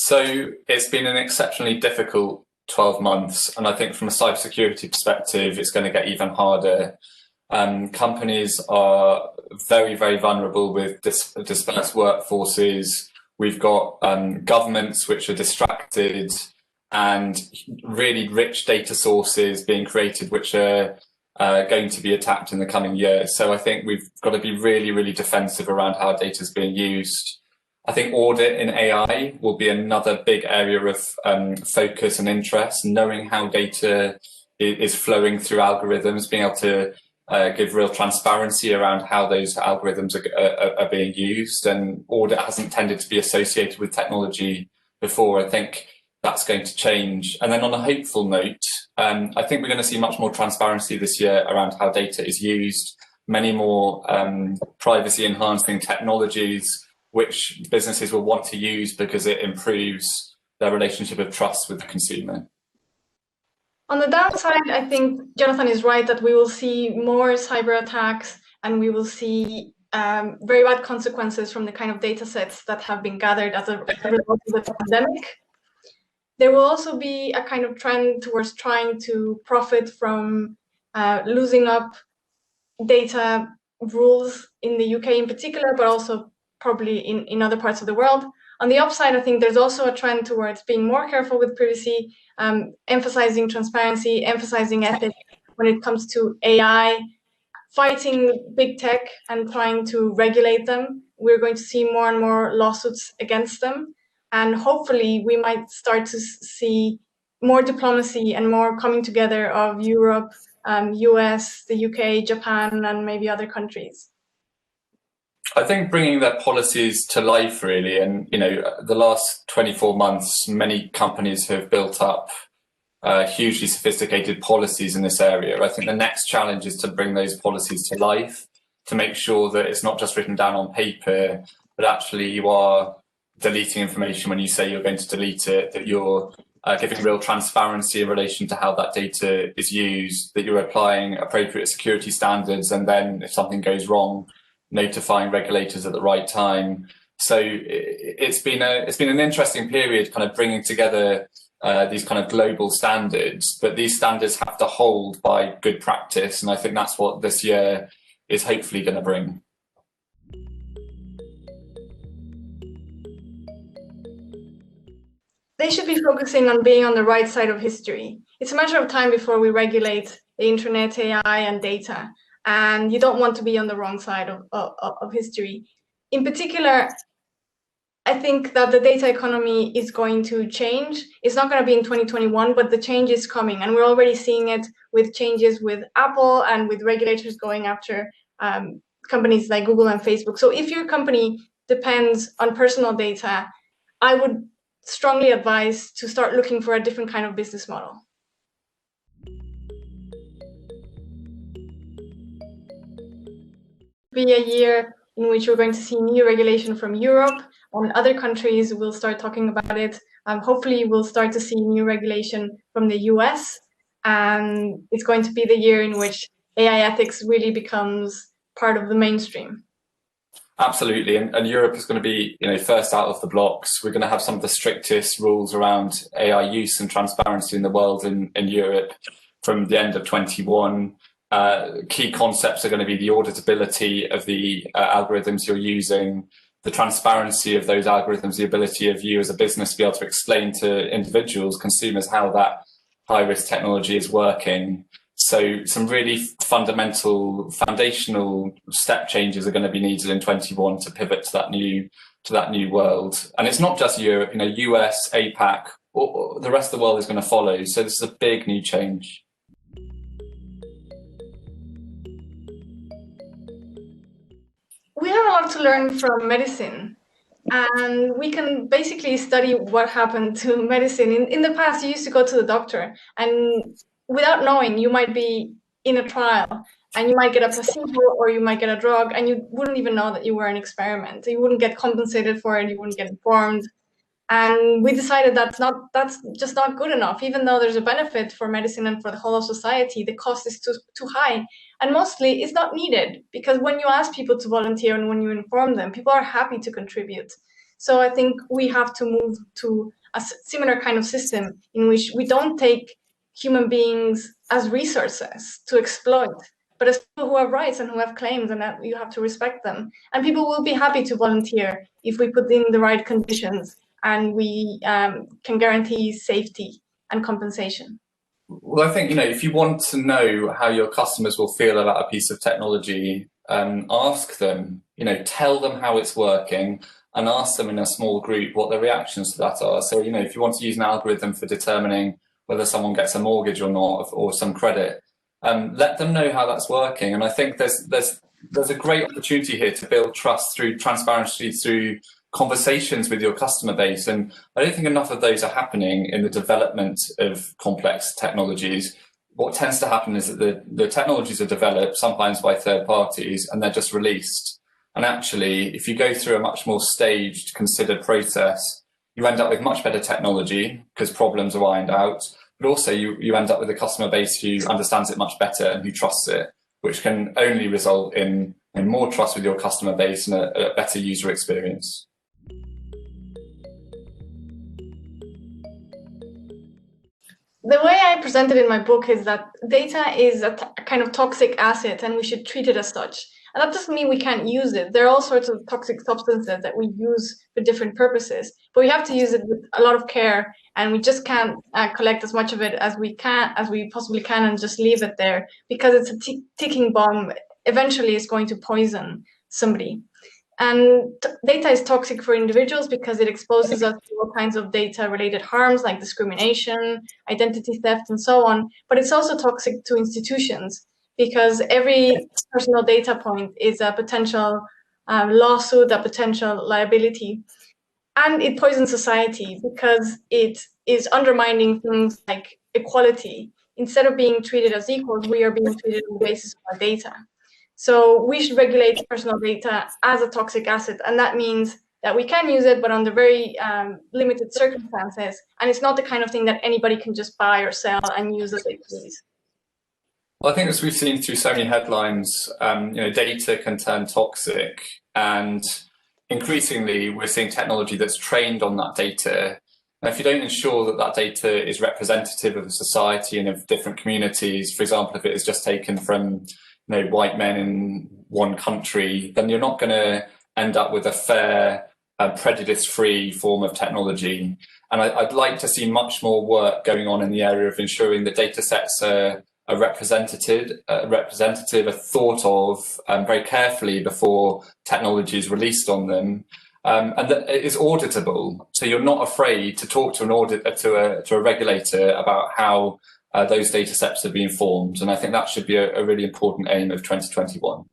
So it's been an exceptionally difficult 12 months, and I think from a cybersecurity perspective, it's going to get even harder. Companies are very, very vulnerable with dispersed workforces. We've got governments which are distracted and really rich data sources being created, which are going to be attacked in the coming years. So I think we've got to be really, really defensive around how our data is being used. I think audit in AI will be another big area of focus and interest, knowing how data is flowing through algorithms, being able to give real transparency around how those algorithms are being used. And audit hasn't tended to be associated with technology before. I think that's going to change. And then on a hopeful note, I think we're going to see much more transparency this year around how data is used, many more privacy enhancing technologies which businesses will want to use because it improves their relationship of trust with the consumer. On the downside, I think Jonathan is right that we will see more cyber attacks and we will see very bad consequences from the kind of data sets that have been gathered as a result of the pandemic. There will also be a kind of trend towards trying to profit from losing up data rules in the UK in particular, but also probably in other parts of the world. On the upside, I think there's also a trend towards being more careful with privacy, emphasizing transparency, emphasizing ethics when it comes to AI, fighting big tech and trying to regulate them. We're going to see more and more lawsuits against them. And hopefully we might start to see more diplomacy and more coming together of Europe, US, the UK, Japan, and maybe other countries. I think bringing their policies to life, really, and the last 24 months, many companies have built up hugely sophisticated policies in this area. I think the next challenge is to bring those policies to life, to make sure that it's not just written down on paper, but actually you are deleting information when you say you're going to delete it, that you're giving real transparency in relation to how that data is used, that you're applying appropriate security standards, and then if something goes wrong, notifying regulators at the right time. So it's been an interesting period, kind of bringing together these kind of global standards, but these standards have to hold by good practice, and I think that's what this year is hopefully going to bring. They should be focusing on being on the right side of history. It's a matter of time before we regulate the internet, AI, and data. And you don't want to be on the wrong side of history. In particular, I think that the data economy is going to change. It's not going to be in 2021, but the change is coming. And we're already seeing it with changes with Apple and with regulators going after companies like Google and Facebook. So if your company depends on personal data, I would strongly advise to start looking for a different kind of business model. Be a year in which we're going to see new regulation from Europe, and other countries will start talking about it. Hopefully we'll start to see new regulation from the US, and it's going to be the year in which AI ethics really becomes part of the mainstream. Absolutely, and Europe is going to be first out of the blocks. We're going to have some of the strictest rules around AI use and transparency in the world in Europe from the end of 21. Key concepts are going to be the auditability of the algorithms you're using, the transparency of those algorithms, the ability of you as a business to be able to explain to individuals, consumers, how that high-risk technology is working. So some really foundational step changes are going to be needed in 21 to pivot to that new world. And it's not just Europe, US, APAC, or the rest of the world is going to follow. So this is a big new change. We have a lot to learn from medicine, and we can basically study what happened to medicine. In the past, you used to go to the doctor, and without knowing, you might be in a trial, and you might get a placebo or you might get a drug, and you wouldn't even know that you were an experiment. You wouldn't get compensated for it, you wouldn't get informed. And we decided that's just not good enough. Even though there's a benefit for medicine and for the whole of society, the cost is too high. And mostly it's not needed, because when you ask people to volunteer and when you inform them, people are happy to contribute. So I think we have to move to a similar kind of system in which we don't take human beings as resources to exploit, but as people who have rights and who have claims, and that you have to respect them. And people will be happy to volunteer if we put in the right conditions and we can guarantee safety and compensation. Well, I think, if you want to know how your customers will feel about a piece of technology, ask them, tell them how it's working, and ask them in a small group what their reactions to that are. So, if you want to use an algorithm for determining whether someone gets a mortgage or not, or some credit, let them know how that's working. And I think there's a great opportunity here to build trust through transparency, through conversations with your customer base. And I don't think enough of those are happening in the development of complex technologies. What tends to happen is that the technologies are developed sometimes by third parties and they're just released. And actually, if you go through a much more staged, considered process, you end up with much better technology because problems are ironed out, but also you end up with a customer base who understands it much better and who trusts it, which can only result in more trust with your customer base and a better user experience. The way I present it in my book is that data is a kind of toxic asset and we should treat it as such. And that doesn't mean we can't use it. There are all sorts of toxic substances that we use for different purposes, but we have to use it with a lot of care, and we just can't collect as much of it as we possibly can and just leave it there, because it's a ticking bomb. Eventually it's going to poison somebody. And data is toxic for individuals because it exposes us to all kinds of data-related harms like discrimination, identity theft, and so on. But it's also toxic to institutions because every personal data point is a potential lawsuit, a potential liability. And it poisons society because it is undermining things like equality. Instead of being treated as equals, we are being treated on the basis of our data. So we should regulate personal data as a toxic asset, and that means that we can use it, but under very limited circumstances, and it's not the kind of thing that anybody can just buy or sell and use as they please. Well, I think as we've seen through so many headlines, data can turn toxic, and increasingly we're seeing technology that's trained on that data. And if you don't ensure that that data is representative of society and of different communities, for example, if it is just taken from white men in one country, then you're not going to end up with a fair, prejudice-free form of technology. And I'd like to see much more work going on in the area of ensuring that data sets are representative, are thought of very carefully before technology is released on them, and that it is auditable. So you're not afraid to talk to a regulator about how those data sets are being formed. And I think that should be a really important aim of 2021.